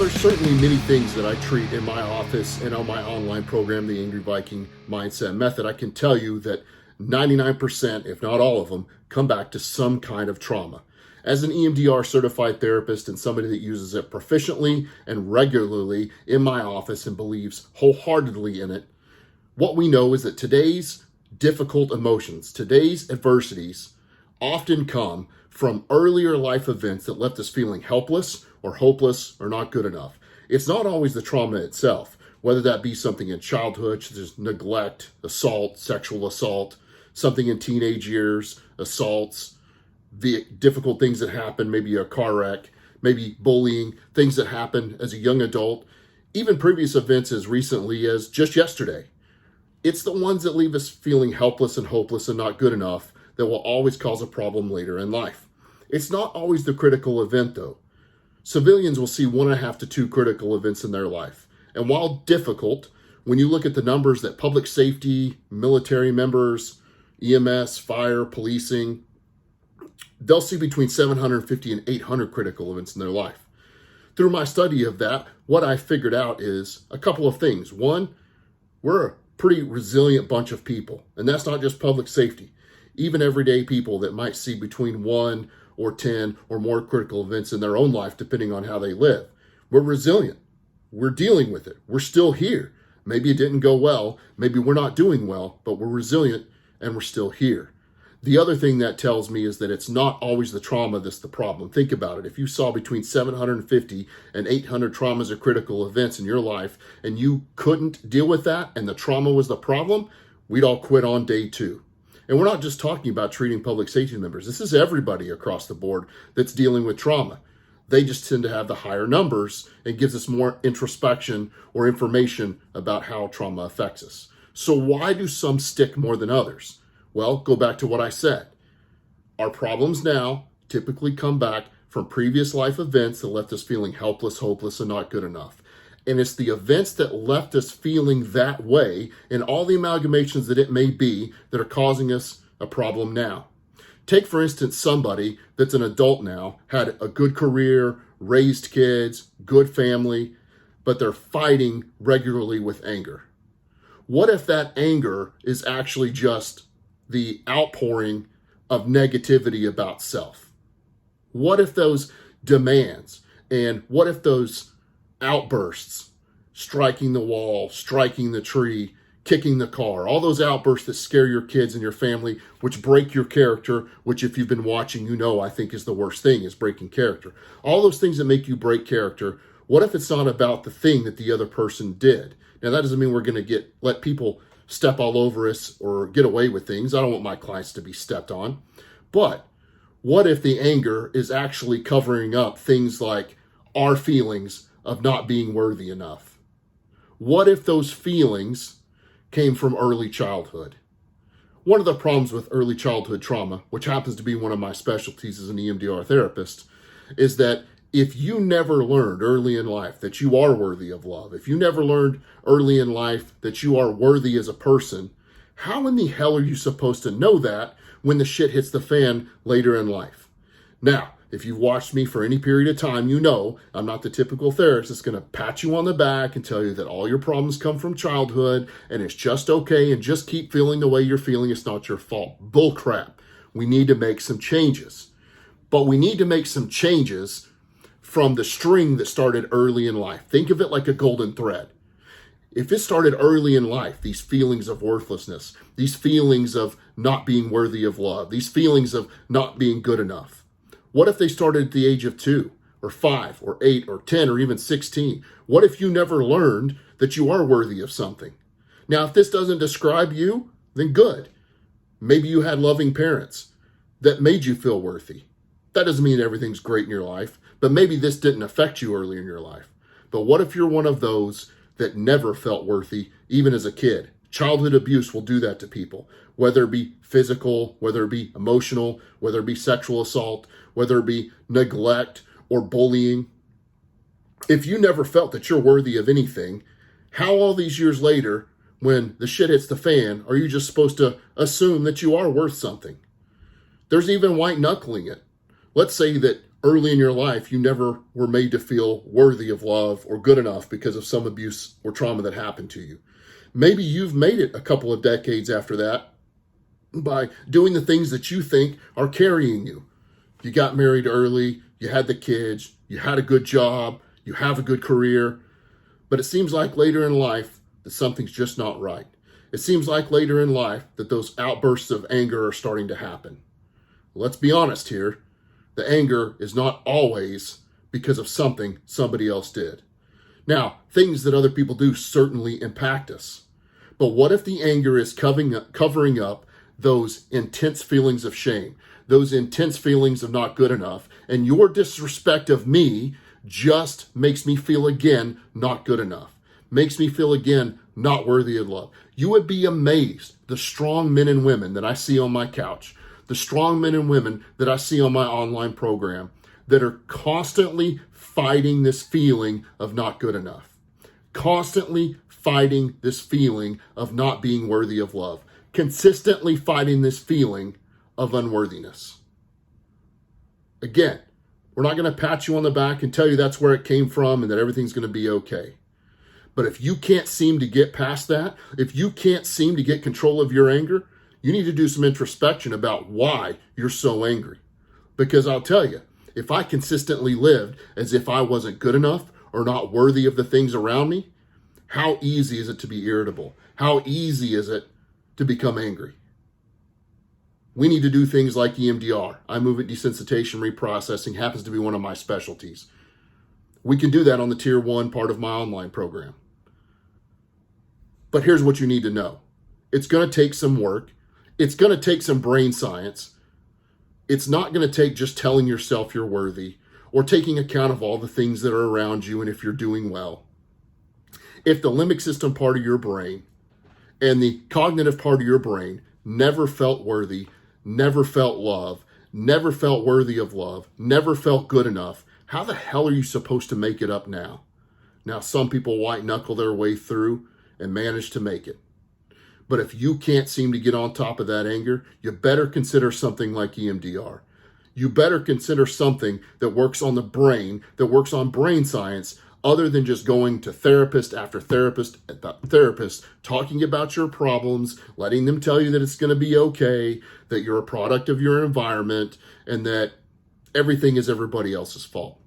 there's certainly many things that I treat in my office and on my online program, the Angry Viking Mindset Method. I can tell you that 99%, if not all of them, come back to some kind of trauma. As an EMDR certified therapist and somebody that uses it proficiently and regularly in my office and believes wholeheartedly in it, what we know is that today's difficult emotions, today's adversities often come from earlier life events that left us feeling helpless or hopeless or not good enough. It's not always the trauma itself, whether that be something in childhood, such as neglect, assault, sexual assault, something in teenage years, assaults, the difficult things that happen, maybe a car wreck, maybe bullying, things that happen as a young adult, even previous events as recently as just yesterday. It's the ones that leave us feeling helpless and hopeless and not good enough that will always cause a problem later in life. It's not always the critical event, though. Civilians will see 1.5 to 2 critical events in their life. And while difficult, when you look at the numbers that public safety, military members, EMS, fire, policing, they'll see between 750 and 800 critical events in their life. Through my study of that, what I figured out is a couple of things. One, we're a pretty resilient bunch of people, and that's not just public safety. Even everyday people that might see between 1 or 10 or more critical events in their own life, depending on how they live. We're resilient. We're dealing with it. We're still here. Maybe it didn't go well. Maybe we're not doing well, but we're resilient and we're still here. The other thing that tells me is that it's not always the trauma that's the problem. Think about it. If you saw between 750 and 800 traumas or critical events in your life and you couldn't deal with that and the trauma was the problem, we'd all quit on day 2. And we're not just talking about treating public safety members. This is everybody across the board that's dealing with trauma. They just tend to have the higher numbers and gives us more introspection or information about how trauma affects us. So why do some stick more than others? Well, go back to what I said. Our problems now typically come back from previous life events that left us feeling helpless, hopeless, and not good enough. And it's the events that left us feeling that way and all the amalgamations that it may be that are causing us a problem now. Take, for instance, somebody that's an adult now, had a good career, raised kids, good family, but they're fighting regularly with anger. What if that anger is actually just the outpouring of negativity about self? What if those demands and what if those outbursts, striking the wall, striking the tree, kicking the car, all those outbursts that scare your kids and your family, which break your character, which if you've been watching, you know I think is the worst thing, is breaking character. All those things that make you break character, what if it's not about the thing that the other person did? Now, that doesn't mean we're going to let people step all over us or get away with things. I don't want my clients to be stepped on. But what if the anger is actually covering up things like our feelings of not being worthy enough? What if those feelings came from early childhood? One of the problems with early childhood trauma, which happens to be one of my specialties as an EMDR therapist, is that if you never learned early in life that you are worthy of love, if you never learned early in life that you are worthy as a person, how in the hell are you supposed to know that when the shit hits the fan later in life? Now, if you've watched me for any period of time, you know I'm not the typical therapist that's going to pat you on the back and tell you that all your problems come from childhood and it's just okay and just keep feeling the way you're feeling. It's not your fault. Bull crap. We need to make some changes. But we need to make some changes from the string that started early in life. Think of it like a golden thread. If it started early in life, these feelings of worthlessness, these feelings of not being worthy of love, these feelings of not being good enough, what if they started at the age of 2 or 5 or 8 or 10 or even 16? What if you never learned that you are worthy of something? Now, if this doesn't describe you, then good. Maybe you had loving parents that made you feel worthy. That doesn't mean everything's great in your life, but maybe this didn't affect you early in your life. But what if you're one of those that never felt worthy, even as a kid? Childhood abuse will do that to people, whether it be physical, whether it be emotional, whether it be sexual assault, whether it be neglect or bullying. If you never felt that you're worthy of anything, how all these years later, when the shit hits the fan, are you just supposed to assume that you are worth something? There's even white knuckling it. Let's say that Early in your life, you never were made to feel worthy of love or good enough because of some abuse or trauma that happened to you. Maybe you've made it a couple of decades after that by doing the things that you think are carrying you. You got married early, you had the kids, you had a good job, you have a good career, but it seems like later in life that something's just not right. It seems like later in life that those outbursts of anger are starting to happen. Let's be honest here. The anger is not always because of something somebody else did. Now, things that other people do certainly impact us. But what if the anger is covering up those intense feelings of shame, those intense feelings of not good enough, and your disrespect of me just makes me feel again not good enough, makes me feel again not worthy of love? You would be amazed the strong men and women that I see on my couch, the strong men and women that I see on my online program that are constantly fighting this feeling of not good enough, constantly fighting this feeling of not being worthy of love, consistently fighting this feeling of unworthiness. Again, we're not going to pat you on the back and tell you that's where it came from and that everything's going to be okay. But if you can't seem to get past that, if you can't seem to get control of your anger, you need to do some introspection about why you're so angry. Because I'll tell you, if I consistently lived as if I wasn't good enough or not worthy of the things around me, how easy is it to be irritable? How easy is it to become angry? We need to do things like EMDR. Eye movement desensitization reprocessing happens to be one of my specialties. We can do that on the Tier 1 part of my online program. But here's what you need to know. It's going to take some work. It's going to take some brain science. It's not going to take just telling yourself you're worthy or taking account of all the things that are around you and if you're doing well. If the limbic system part of your brain and the cognitive part of your brain never felt worthy, never felt love, never felt worthy of love, never felt good enough, how the hell are you supposed to make it up now? Now, some people white knuckle their way through and manage to make it. But if you can't seem to get on top of that anger, you better consider something like EMDR. You better consider something that works on the brain, that works on brain science, other than just going to therapist after therapist, talking about your problems, letting them tell you that it's going to be okay, that you're a product of your environment, and that everything is everybody else's fault.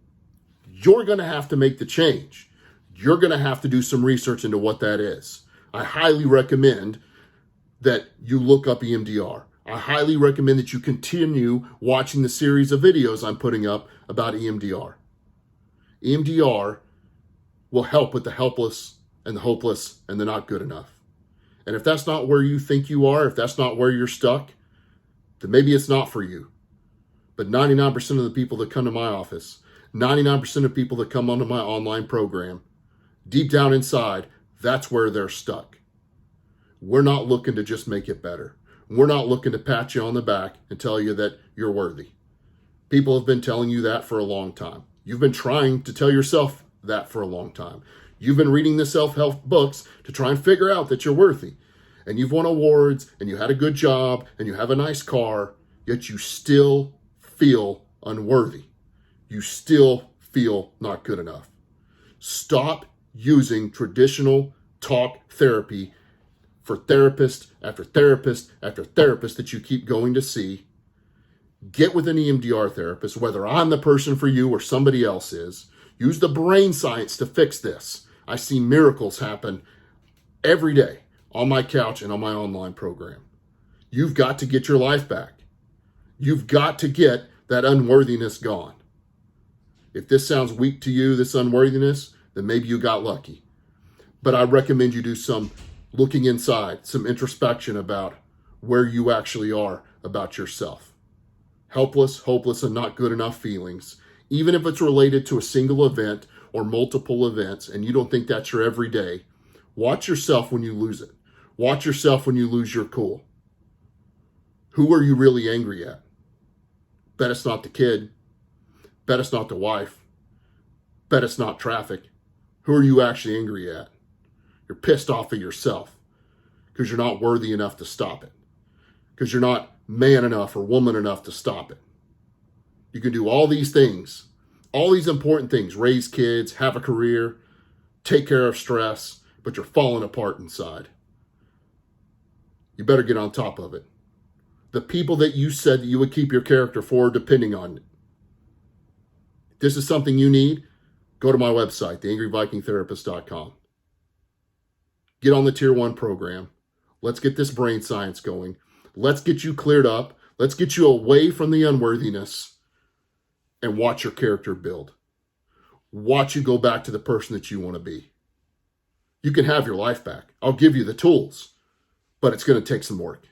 You're going to have to make the change. You're going to have to do some research into what that is. I highly recommend that you look up EMDR. I highly recommend that you continue watching the series of videos I'm putting up about EMDR. EMDR will help with the helpless and the hopeless and the not good enough. And if that's not where you think you are, if that's not where you're stuck, then maybe it's not for you. But 99% of the people that come to my office, 99% of people that come onto my online program, deep down inside, that's where they're stuck. We're not looking to just make it better. We're not looking to pat you on the back and tell you that you're worthy. People have been telling you that for a long time. You've been trying to tell yourself that for a long time. You've been reading the self-help books to try and figure out that you're worthy. And you've won awards and you had a good job and you have a nice car, yet you still feel unworthy. You still feel not good enough. Stop using traditional talk therapy for therapist after therapist after therapist that you keep going to see. Get with an EMDR therapist, whether I'm the person for you or somebody else is. Use the brain science to fix this. I see miracles happen every day on my couch and on my online program. You've got to get your life back. You've got to get that unworthiness gone. If this sounds weak to you, this unworthiness, then maybe you got lucky. But I recommend you do some looking inside, some introspection about where you actually are about yourself. Helpless, hopeless, and not good enough feelings, even if it's related to a single event or multiple events and you don't think that's your everyday, watch yourself when you lose it. Watch yourself when you lose your cool. Who are you really angry at? Bet it's not the kid. Bet it's not the wife. Bet it's not traffic. Who are you actually angry at? You're pissed off at yourself because you're not worthy enough to stop it, because you're not man enough or woman enough to stop it. You can do all these things, all these important things, raise kids, have a career, take care of stress, but you're falling apart inside. You better get on top of it. The people that you said that you would keep your character for are depending on it. If this is something you need, go to my website, theangryvikingtherapist.com. Get on the Tier 1 program. Let's get this brain science going. Let's get you cleared up. Let's get you away from the unworthiness and watch your character build. Watch you go back to the person that you want to be. You can have your life back. I'll give you the tools, but it's going to take some work.